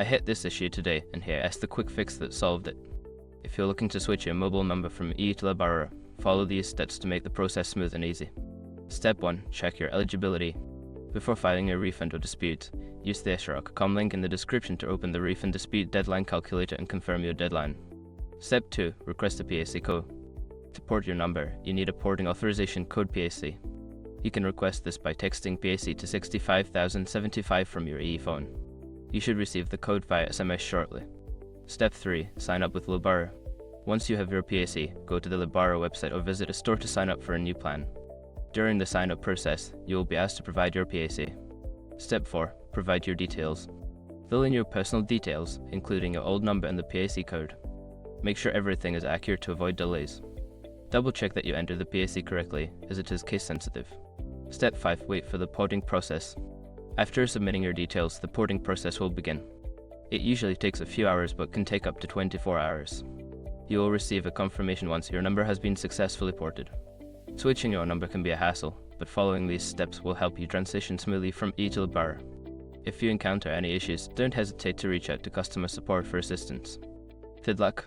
I hit this issue today, and here is the quick fix that solved it. If you're looking to switch your mobile number from E to Lebara, follow these steps to make the process smooth and easy. Step 1. Check your eligibility. Before filing your refund or dispute, use the shrug.com link in the description to open the refund dispute deadline calculator and confirm your deadline. Step 2. Request a PAC code. To port your number, you need a porting authorization code PAC. You can request this by texting PAC to 65075 from your EE phone. You should receive the code via SMS shortly. Step 3. Sign up with Lebara. Once you have your PAC, go to the Lebara website or visit a store to sign up for a new plan. During the sign-up process, you will be asked to provide your PAC. Step 4. Provide your details. Fill in your personal details, including your old number and the PAC code. Make sure everything is accurate to avoid delays. Double check that you enter the PAC correctly, as it is case sensitive. Step 5. Wait for the porting process. After submitting your details, the porting process will begin. It usually takes a few hours but can take up to 24 hours. You will receive a confirmation once your number has been successfully ported. Switching your number can be a hassle, but following these steps will help you transition smoothly from E to Lebara. If you encounter any issues, don't hesitate to reach out to customer support for assistance. Good luck!